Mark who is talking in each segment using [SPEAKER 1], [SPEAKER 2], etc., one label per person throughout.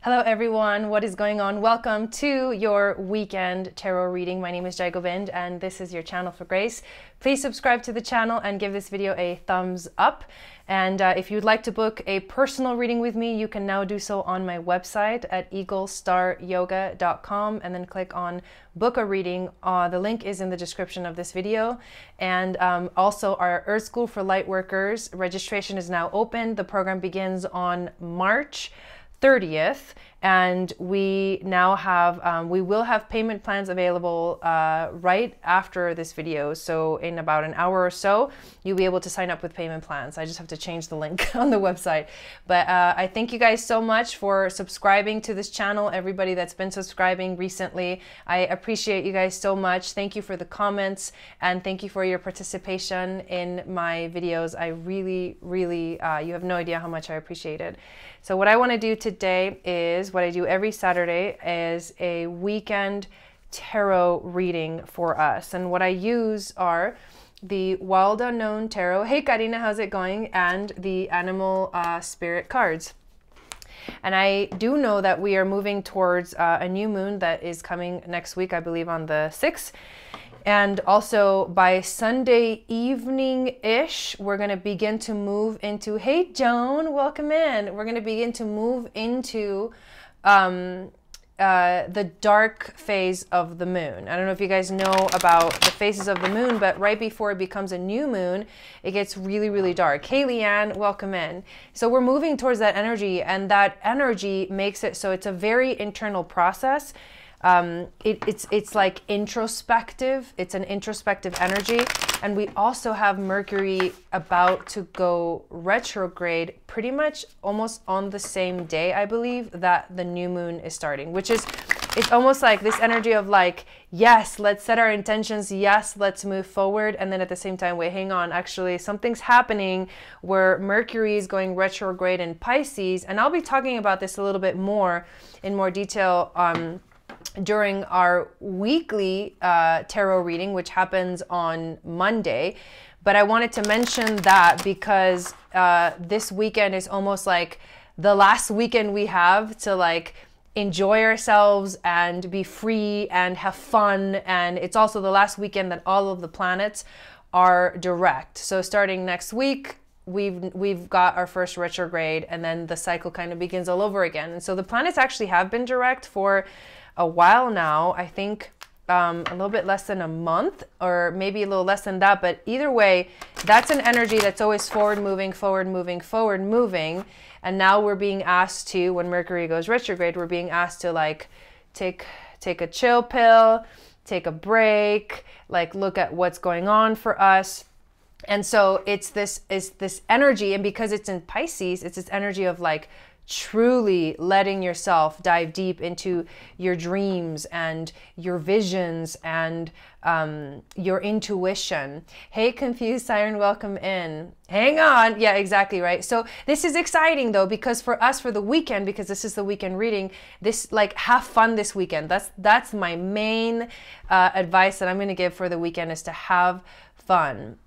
[SPEAKER 1] Hello everyone, what is going on? Welcome to your weekend tarot reading. My name is Jai Govind and this is your channel for grace. Please subscribe to the channel and give this video a thumbs up. And if you'd like to book a personal reading with me, you can now do so on my website at eaglestaryoga.com and then click on book a reading. The link is in the description of this video. And also our Earth School for Lightworkers registration is now open. The program begins on March 30th, and we now have we will have payment plans available right after this video. So in about an hour or so you'll be able to sign up with payment plans. I just have to change the link on the website, but I thank you guys so much for subscribing to this channel. Everybody that's been subscribing recently, I appreciate you guys so much. Thank you for the comments and thank you for your participation in my videos. I really you have no idea how much I appreciate it. So what I want to do today is what I do every Saturday is a weekend tarot reading for us. And what I use are the Wild Unknown Tarot. Hey Karina, how's it going? And the Animal Spirit cards. And I do know that we are moving towards a new moon that is coming next week, I believe on the 6th. And also by Sunday evening-ish, we're going to begin to move into, hey Joan, welcome in. We're going to begin to move into the dark phase of the moon. I don't know if you guys know about the phases of the moon, but right before it becomes a new moon, it gets really dark. Hey Leanne, welcome in. So we're moving towards that energy, and that energy makes it so it's a very internal process. It's like introspective. It's an introspective energy. And we also have Mercury about to go retrograde pretty much almost on the same day, I believe, that the new moon is starting, which is, it's almost like this energy of like, yes, let's set our intentions. Yes, let's move forward. And then at the same time, wait, hang on, actually something's happening where Mercury is going retrograde in Pisces. And I'll be talking about this a little bit more in more detail, during our weekly tarot reading, which happens on Monday. But I wanted to mention that because this weekend is almost like the last weekend we have to like enjoy ourselves and be free and have fun. And it's also the last weekend that all of the planets are direct. So starting next week, we've got our first retrograde, and then the cycle kind of begins all over again. And so the planets actually have been direct for a while now. I think a little bit less than a month, or maybe a little less than that, but either way, that's an energy that's always forward moving. And now we're being asked to, when Mercury goes retrograde, we're being asked to like take a chill pill, take a break, like look at what's going on for us. And so it's this energy, and because it's in Pisces, it's this energy of like truly letting yourself dive deep into your dreams and your visions and your intuition. Hey Confused Siren, welcome in. Hang on. Yeah, exactly right. So this is exciting though, because for us, for the weekend, because this is the weekend reading, this like have fun this weekend. That's my main advice that I'm going to give for the weekend, is to have fun.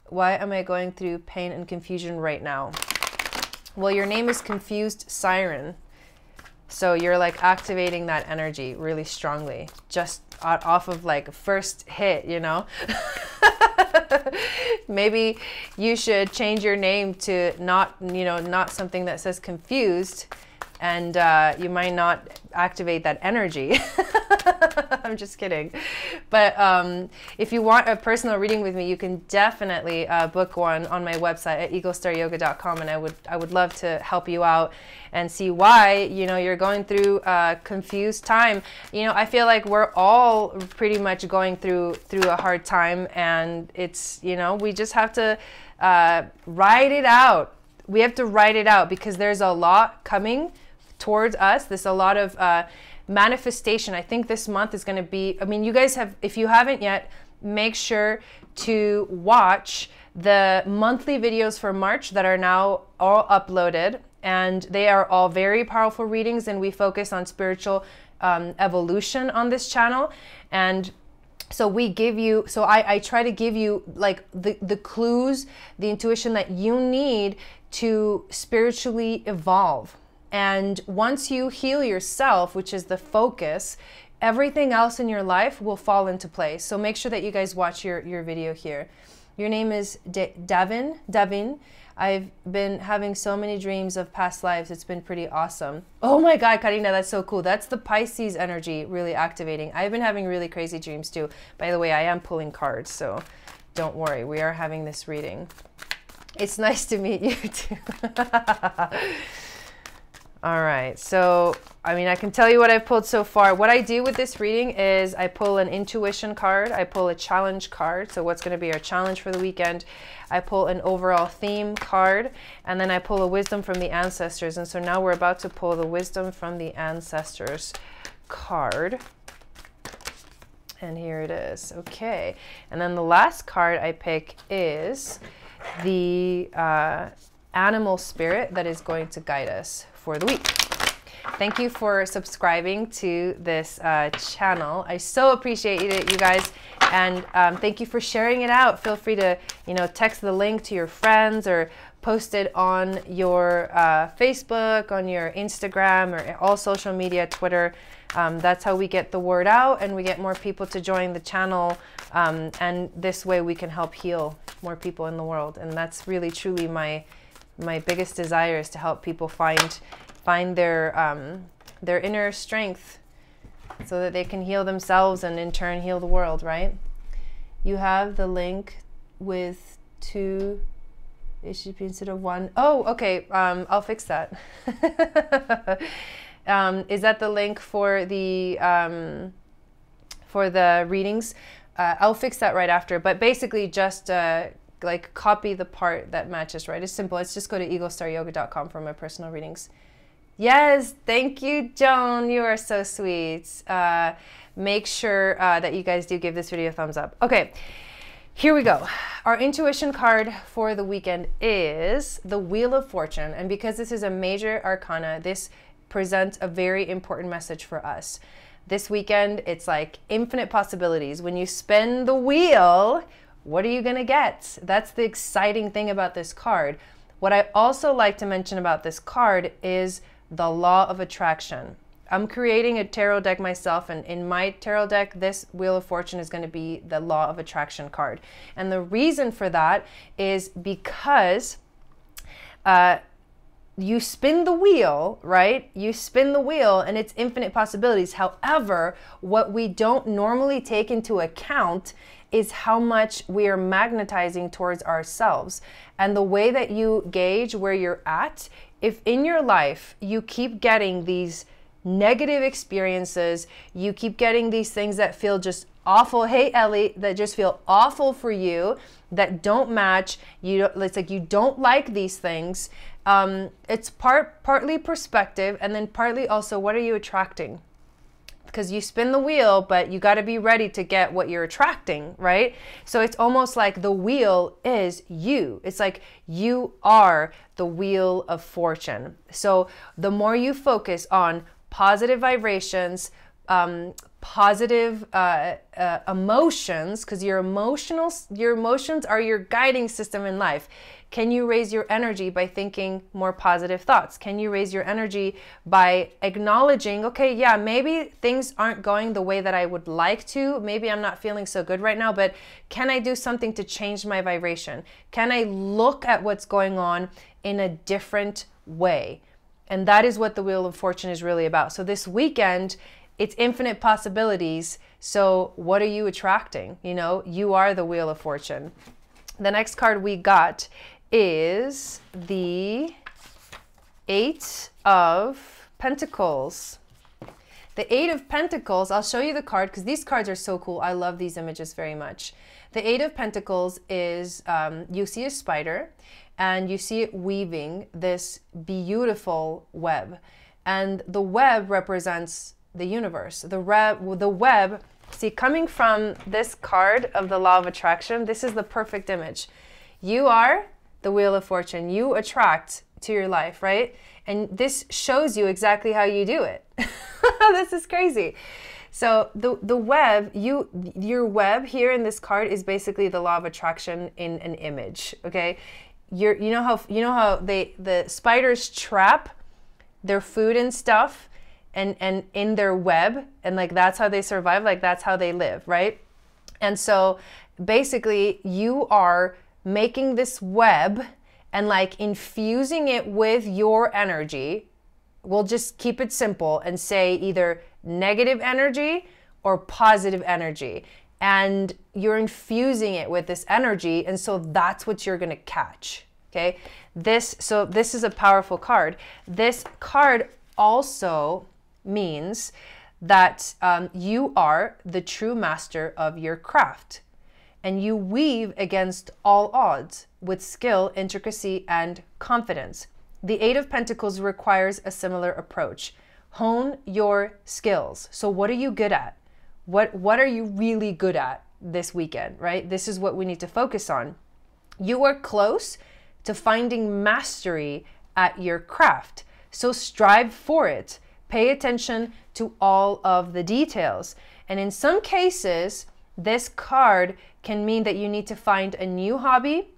[SPEAKER 1] Why am I going through pain and confusion right now? Well, your name is Confused Siren. So you're like activating that energy really strongly, just off of like first hit, you know? Maybe you should change your name to not something that says confused, and you might not activate that energy. I'm just kidding. But if you want a personal reading with me, you can definitely book one on my website at eaglestaryoga.com, and I would love to help you out and see why you're going through a confused time. I feel like we're all pretty much going through a hard time, and it's we just have to ride it out. We have to ride it out because there's a lot coming towards us. There's a lot of manifestation. I think this month is going to be, you guys have, if you haven't yet, make sure to watch the monthly videos for March that are now all uploaded, and they are all very powerful readings, and we focus on spiritual evolution on this channel. And so I try to give you like the clues, the intuition that you need to spiritually evolve. And once you heal yourself, which is the focus, everything else in your life will fall into place. So make sure that you guys watch your video here. Your name is Devin. I've been having so many dreams of past lives. It's been pretty awesome. Oh my God, Karina, that's so cool. That's the Pisces energy really activating. I've been having really crazy dreams too. By the way, I am pulling cards, so don't worry. We are having this reading. It's nice to meet you too. All right, so, I mean, I can tell you what I've pulled so far. What I do with this reading is I pull an intuition card, I pull a challenge card, so what's gonna be our challenge for the weekend. I pull an overall theme card, and then I pull a wisdom from the ancestors. And so now we're about to pull the wisdom from the ancestors card. And here it is, okay. And then the last card I pick is the animal spirit that is going to guide us for the week. Thank you for subscribing to this channel. I so appreciate it, you guys. And thank you for sharing it out. Feel free to, you know, text the link to your friends or post it on your Facebook, on your Instagram, or all social media, Twitter. That's how we get the word out and we get more people to join the channel. And this way we can help heal more people in the world. And that's really, truly my biggest desire, is to help people find their inner strength so that they can heal themselves and in turn heal the world, right? You have the link with 2, it should be instead of 1. Oh, okay, I'll fix that. Is that the link for the readings? I'll fix that right after, but basically just like copy the part that matches, right? It's simple. It's just go to eaglestaryoga.com for my personal readings. Yes, thank you, Joan. You are so sweet. Make sure that you guys do give this video a thumbs up. Okay, here we go. Our intuition card for the weekend is the Wheel of Fortune. And because this is a major arcana, this presents a very important message for us. This weekend, it's like infinite possibilities. When you spin the wheel, what are you gonna get? That's the exciting thing about this card. What I also like to mention about this card is the law of attraction. I'm creating a tarot deck myself, and in my tarot deck, this Wheel of Fortune is going to be the law of attraction card. And the reason for that is because you spin the wheel, right? You spin the wheel and it's infinite possibilities. However, what we don't normally take into account is how much we are magnetizing towards ourselves. And the way that you gauge where you're at, if in your life you keep getting these negative experiences, you keep getting these things that feel just awful, hey Ellie, that just feel awful for you, that don't match, it's like you don't like these things, it's partly perspective, and then partly also what are you attracting? Because you spin the wheel, but you got to be ready to get what you're attracting, right? So it's almost like the wheel is you. It's like you are the Wheel of Fortune. So the more you focus on positive vibrations, positive emotions, because your emotions are your guiding system in life. Can you raise your energy by thinking more positive thoughts? Can you raise your energy by acknowledging, okay, yeah, maybe things aren't going the way that I would like to. Maybe I'm not feeling so good right now, but can I do something to change my vibration? Can I look at what's going on in a different way? And that is what the Wheel of Fortune is really about. So this weekend, it's infinite possibilities. So what are you attracting? You know, you are the Wheel of Fortune. The next card we got is the 8 of Pentacles. The 8 of Pentacles, I'll show you the card because these cards are so cool. I love these images very much. The 8 of Pentacles is, you see a spider and you see it weaving this beautiful web. And the web represents the universe. The web, see, coming from this card of the Law of Attraction, this is the perfect image. You are the Wheel of Fortune. You attract to your life, right? And this shows you exactly how you do it. This is crazy. So the web, your web here in this card is basically the Law of Attraction in an image, okay? You know how the spider's trap their food and stuff and in their web, and like that's how they survive, like that's how they live, right? And so basically you are making this web and like infusing it with your energy. We'll just keep it simple and say either negative energy or positive energy. And you're infusing it with this energy. And so that's what you're going to catch. Okay. So this is a powerful card. This card also means that you are the true master of your craft, and you weave against all odds with skill, intricacy, and confidence. The Eight of Pentacles requires a similar approach. Hone your skills. So what are you good at? What are you really good at this weekend, right? This is what we need to focus on. You are close to finding mastery at your craft. So strive for it. Pay attention to all of the details. And in some cases, this card can mean that you need to find a new hobby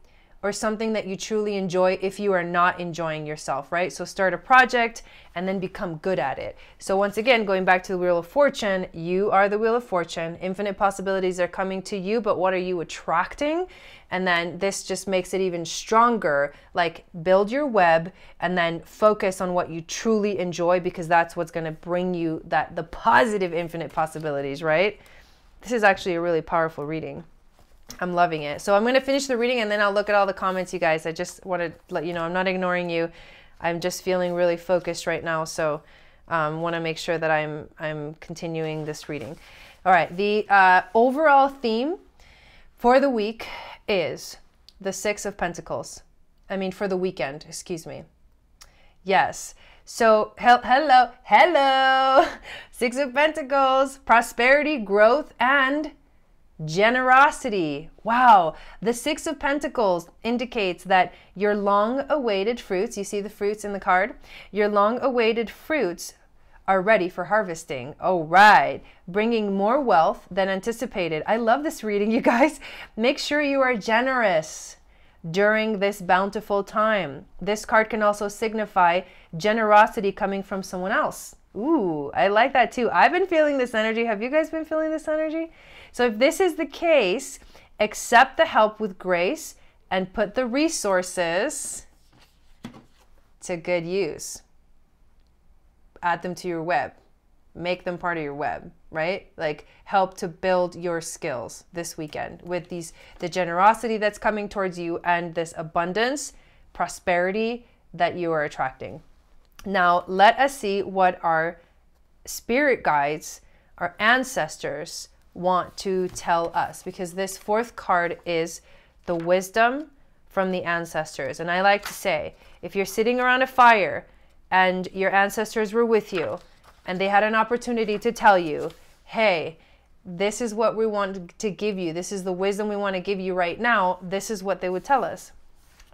[SPEAKER 1] or something that you truly enjoy if you are not enjoying yourself, right? So start a project and then become good at it. So once again, going back to the Wheel of Fortune, you are the Wheel of Fortune. Infinite possibilities are coming to you, but what are you attracting? And then this just makes it even stronger. Like build your web and then focus on what you truly enjoy, because that's what's going to bring you the positive infinite possibilities, right? This is actually a really powerful reading. I'm loving it. So I'm going to finish the reading and then I'll look at all the comments, you guys. I just want to let you know I'm not ignoring you. I'm just feeling really focused right now. So want to make sure that I'm continuing this reading. All right. The overall theme for the week is the Six of Pentacles. I mean, for the weekend, excuse me. Yes. So hello. Six of Pentacles, prosperity, growth, and generosity. Wow. The Six of Pentacles indicates that your long-awaited fruits, you see the fruits in the card, your long-awaited fruits are ready for harvesting. Oh, right. Bringing more wealth than anticipated. I love this reading, you guys. Make sure you are generous during this bountiful time. This card can also signify generosity coming from someone else. Ooh, I like that too. I've been feeling this energy. Have you guys been feeling this energy? So if this is the case, accept the help with grace and put the resources to good use. Add them to your web. Make them part of your web, right? Like help to build your skills this weekend with the generosity that's coming towards you and this abundance, prosperity that you are attracting. Now, let us see what our spirit guides, our ancestors, want to tell us, because this fourth card is the wisdom from the ancestors. And I like to say, if you're sitting around a fire and your ancestors were with you and they had an opportunity to tell you, hey, this is what we want to give you, this is the wisdom we want to give you right now, this is what they would tell us.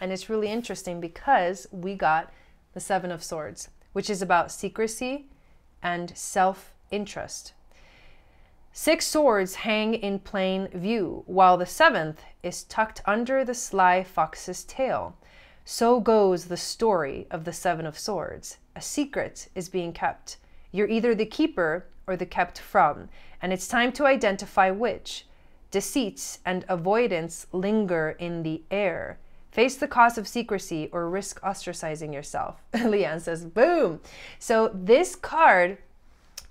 [SPEAKER 1] And it's really interesting because we got the Seven of Swords, which is about secrecy and self-interest. 6 swords hang in plain view, while the 7th is tucked under the sly fox's tail. So goes the story of the Seven of Swords. A secret is being kept. You're either the keeper or the kept from, and it's time to identify which. Deceits and avoidance linger in the air. Face the cost of secrecy or risk ostracizing yourself. Leanne says, boom. So this card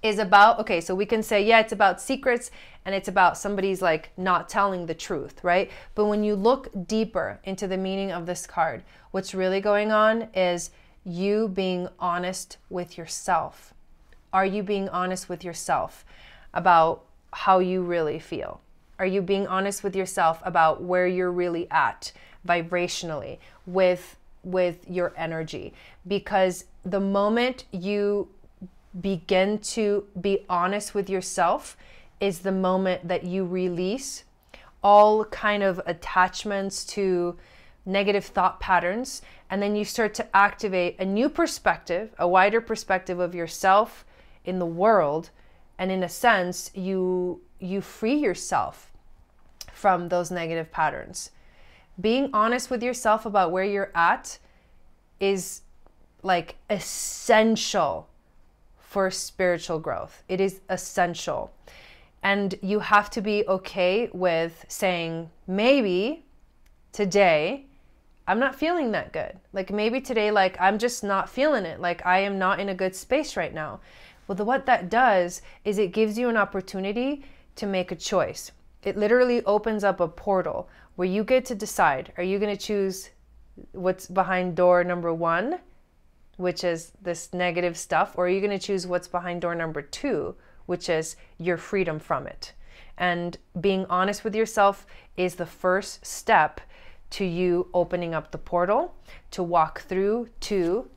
[SPEAKER 1] is about, okay, so we can say, yeah, it's about secrets and it's about somebody's like not telling the truth, right? But when you look deeper into the meaning of this card, what's really going on is you being honest with yourself. Are you being honest with yourself about how you really feel? Are you being honest with yourself about where you're really at vibrationally with your energy? Because the moment you begin to be honest with yourself is the moment that you release all kind of attachments to negative thought patterns, and then you start to activate a new perspective, a wider perspective of yourself in the world, and in a sense you free yourself from those negative patterns. Being honest with yourself about where you're at is like essential for spiritual growth. It is essential. And you have to be okay with saying, maybe today I'm not feeling that good. Like maybe today, like I'm just not feeling it. Like I am not in a good space right now. Well, what that does is it gives you an opportunity to make a choice. It literally opens up a portal where you get to decide, are you going to choose what's behind door number 1, which is this negative stuff, or are you going to choose what's behind door number 2, which is your freedom from it? And being honest with yourself is the first step to you opening up the portal to walk through to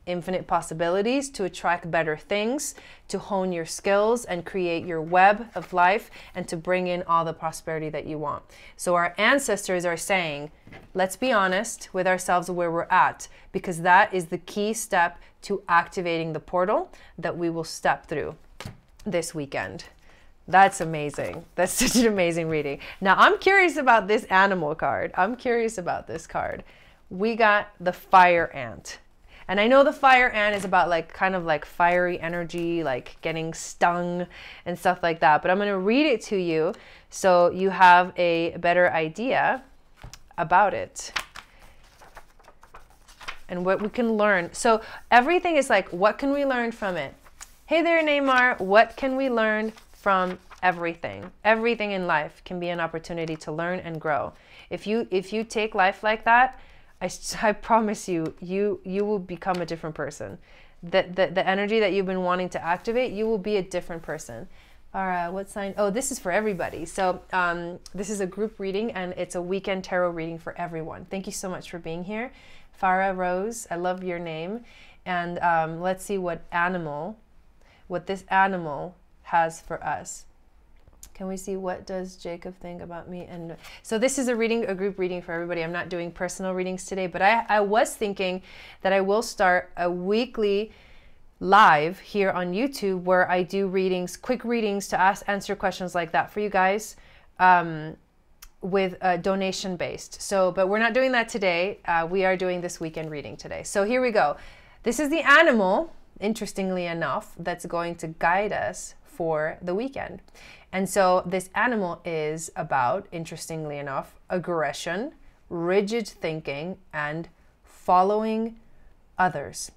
[SPEAKER 1] infinite possibilities, to attract better things, to hone your skills and create your web of life, and to bring in all the prosperity that you want. So our ancestors are saying, let's be honest with ourselves where we're at, because that is the key step to activating the portal that we will step through this weekend. That's amazing. That's such an amazing reading. Now I'm curious about this animal card. I'm curious about this card. We got the fire ant. And I know the fire ant is about like kind of like fiery energy, like getting stung and stuff like that. But I'm going to read it to you so you have a better idea about it and what we can learn. So everything is like, what can we learn from it? Hey there, Neymar. What can we learn from everything? Everything in life can be an opportunity to learn and grow. If you take life like that, I promise you, you will become a different person. The energy that you've been wanting to activate, you will be a different person. What sign? Oh, this is for everybody. So this is a group reading, and it's a weekend tarot reading for everyone. Thank you so much for being here. Farah Rose, I love your name. And let's see what this animal has for us. Can we see, what does Jacob think about me? And so this is a group reading for everybody. I'm not doing personal readings today, but I was thinking that I will start a weekly live here on YouTube where I do readings, quick readings to answer questions like that for you guys, with donation based. So, but we're not doing that today. We are doing this weekend reading today. So here we go. This is the animal, interestingly enough, that's going to guide us for the weekend. And so this animal is about, interestingly enough, aggression, rigid thinking, and following others.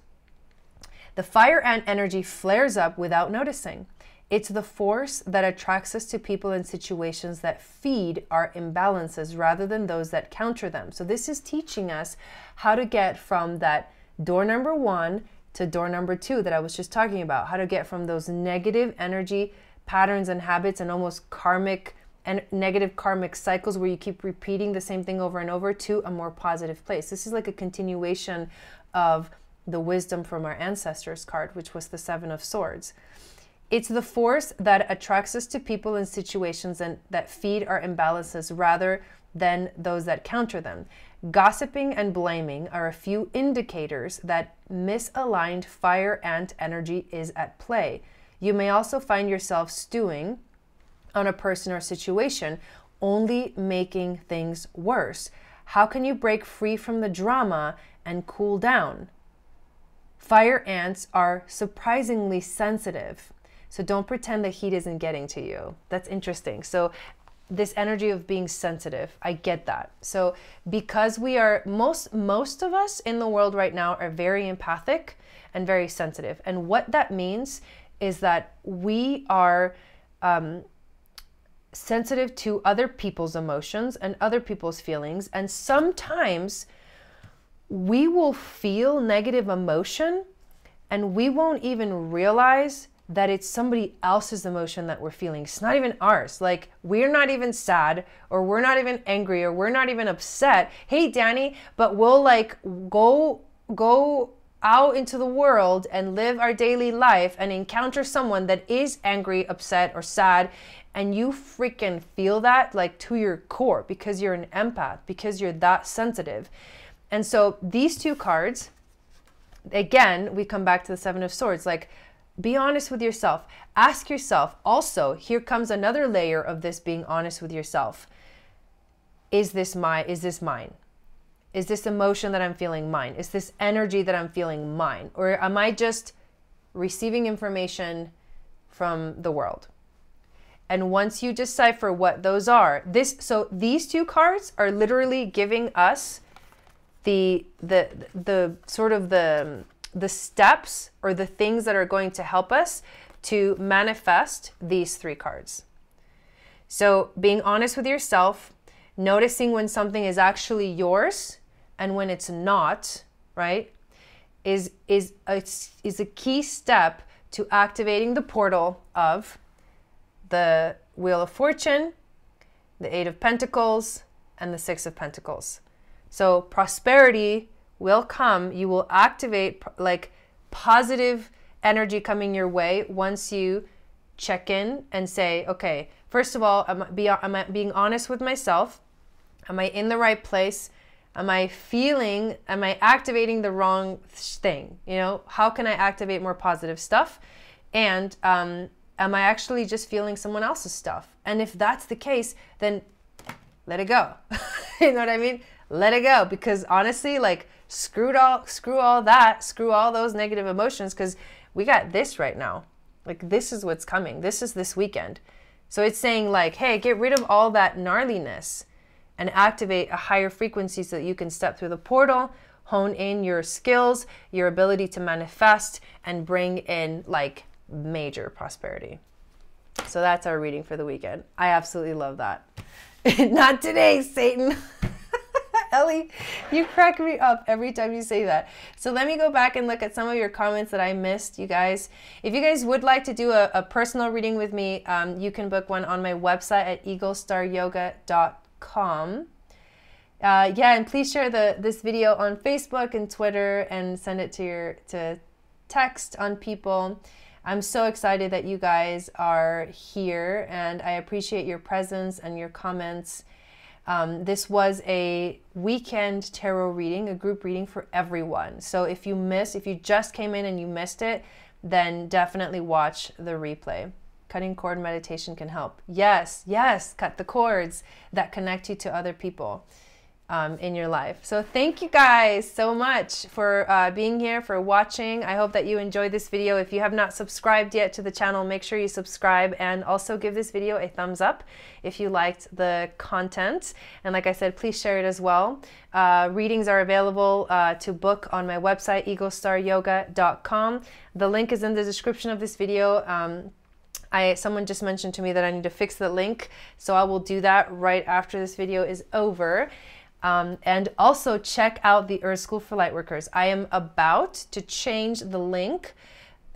[SPEAKER 1] The fire ant energy flares up without noticing. It's the force that attracts us to people and situations that feed our imbalances rather than those that counter them. So this is teaching us how to get from that door number 1 to door number 2 that I was just talking about, how to get from those negative energy patterns and habits and almost karmic and negative karmic cycles where you keep repeating the same thing over and over to a more positive place. This is like a continuation of the wisdom from our ancestors card, which was the 7 of Swords. It's the force that attracts us to people and situations and that feed our imbalances rather than those that counter them. Gossiping and blaming are a few indicators that misaligned fire ant energy is at play. You may also find yourself stewing on a person or situation, only making things worse. How can you break free from the drama and cool down? Fire ants are surprisingly sensitive, so don't pretend the heat isn't getting to you. That's interesting. So this energy of being sensitive, I get that. So because we are, most of us in the world right now are very empathic and very sensitive. And what that means is that we are sensitive to other people's emotions and other people's feelings. And sometimes we will feel negative emotion and we won't even realize that it's somebody else's emotion that we're feeling. It's not even ours. Like, we're not even sad, or we're not even angry, or we're not even upset. Hey, Danny, but we'll like go out into the world and live our daily life and encounter someone that is angry, upset, or sad, and you freaking feel that like to your core because you're an empath, because you're that sensitive. And so these two cards, again, we come back to the 7 of Swords, like, be honest with yourself. Ask yourself also, here comes another layer of this being honest with yourself. Is this mine? Is this emotion that I'm feeling mine? Is this energy that I'm feeling mine? Or am I just receiving information from the world? And once you decipher what those are, so these two cards are literally giving us the sort of the steps or the things that are going to help us to manifest these three cards. So being honest with yourself, noticing when something is actually yours and when it's not, right, is a key step to activating the portal of the Wheel of Fortune, the Eight of Pentacles, and the Six of Pentacles. So prosperity will come. You will activate like positive energy coming your way once you check in and say, okay, first of all, am I being honest with myself? Am I in the right place? Am I activating the wrong thing? You know, how can I activate more positive stuff? And am I actually just feeling someone else's stuff? And if that's the case, then let it go. You know what I mean? Let it go, because honestly, like screw all those negative emotions, because we got this right now. Like this is what's coming. This is this weekend. So it's saying like, hey, get rid of all that gnarliness and activate a higher frequency so that you can step through the portal, hone in your skills, your ability to manifest, and bring in like major prosperity. So that's our reading for the weekend. I absolutely love that. Not today, Satan. Ellie, you crack me up every time you say that. So let me go back and look at some of your comments that I missed, you guys. If you guys would like to do a personal reading with me, you can book one on my website at eaglestaryoga.com. Yeah, and please share this video on Facebook and Twitter and send it to text on people. I'm so excited that you guys are here, and I appreciate your presence and your comments. This was a weekend tarot reading, a group reading for everyone. So if you just came in and you missed it, then definitely watch the replay. Cutting cord meditation can help. Yes, cut the cords that connect you to other people in your life. So thank you guys so much for being here, for watching. I hope that you enjoyed this video. If you have not subscribed yet to the channel, make sure you subscribe, and also give this video a thumbs up if you liked the content. And like I said, please share it as well. Readings are available to book on my website, eaglestaryoga.com. The link is in the description of this video. Someone just mentioned to me that I need to fix the link, so I will do that right after this video is over. And also check out the Earth School for Lightworkers. I am about to change the link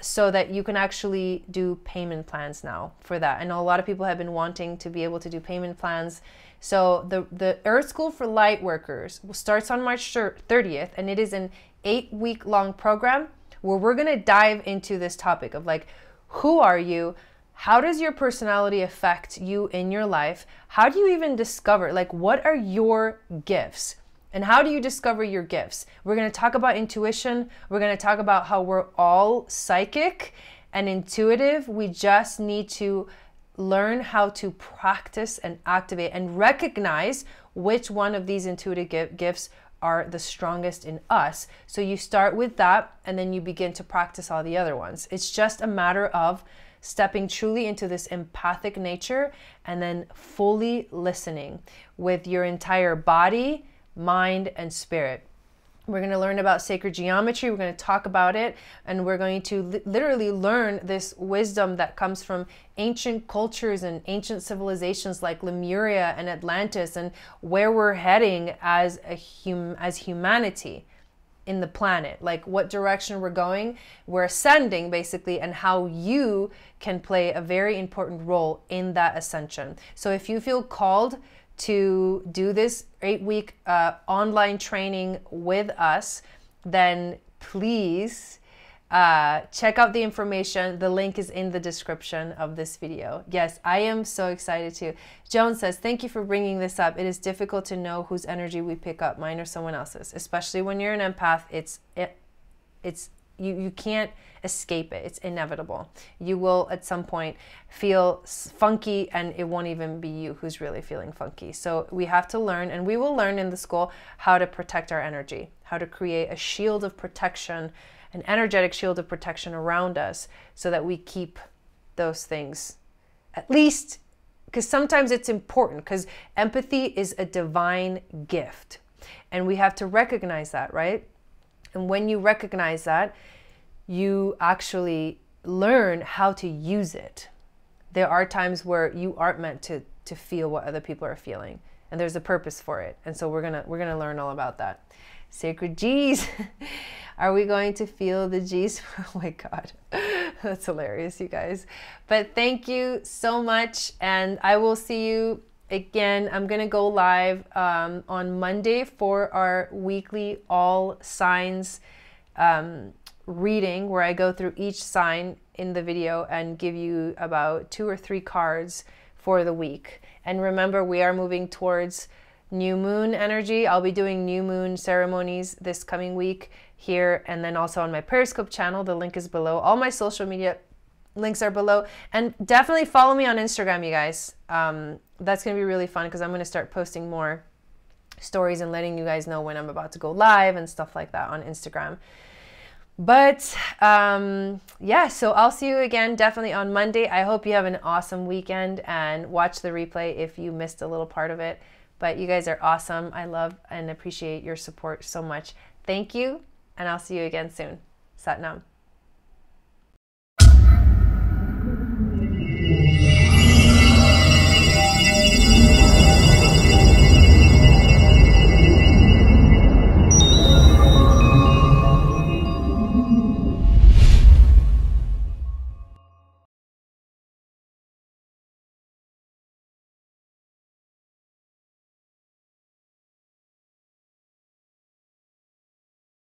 [SPEAKER 1] so that you can actually do payment plans now for that. I know a lot of people have been wanting to be able to do payment plans. So the Earth School for Lightworkers starts on March 30th, and it is an 8-week-long program where we're going to dive into this topic of like, who are you? How does your personality affect you in your life? How do you even discover, like, what are your gifts? And how do you discover your gifts? We're going to talk about intuition. We're going to talk about how we're all psychic and intuitive. We just need to learn how to practice and activate and recognize which one of these intuitive gifts are the strongest in us. So you start with that, and then you begin to practice all the other ones. It's just a matter of stepping truly into this empathic nature and then fully listening with your entire body, mind, and spirit. We're going to learn about sacred geometry. We're going to talk about it, and we're going to literally learn this wisdom that comes from ancient cultures and ancient civilizations like Lemuria and Atlantis, and where we're heading as humanity in the planet, like what direction we're going. We're ascending basically, and how you can play a very important role in that ascension. So if you feel called to do this 8-week online training with us, then please check out the information. The link is in the description of this video. Yes, I am so excited too. Joan says, thank you for bringing this up. It is difficult to know whose energy we pick up, mine or someone else's, especially when you're an empath. It's you can't escape it. It's inevitable. You will at some point feel funky, and it won't even be you who's really feeling funky. So we have to learn, and we will learn in the school, how to protect our energy, how to create a shield of protection, an energetic shield of protection around us, so that we keep those things, at least, because sometimes it's important, because empathy is a divine gift, and we have to recognize that, right? And when you recognize that, you actually learn how to use it. There are times where you aren't meant to feel what other people are feeling, and there's a purpose for it. And so we're gonna learn all about that. Sacred G's. Are we going to feel the G's? Oh my God, that's hilarious, you guys. But thank you so much, and I will see you again. I'm gonna go live on Monday for our weekly all signs reading, where I go through each sign in the video and give you about 2 or 3 cards for the week. And remember, we are moving towards new moon energy. I'll be doing new moon ceremonies this coming week here, and then also on my Periscope channel. The link is below. All my social media links are below, and definitely follow me on Instagram, you guys. That's gonna be really fun, because I'm gonna start posting more stories and letting you guys know when I'm about to go live and stuff like that on Instagram. But yeah, so I'll see you again definitely on Monday. I hope you have an awesome weekend, and watch the replay if you missed a little part of it. But you guys are awesome. I love and appreciate your support so much. Thank you, and I'll see you again soon. Sat Nam.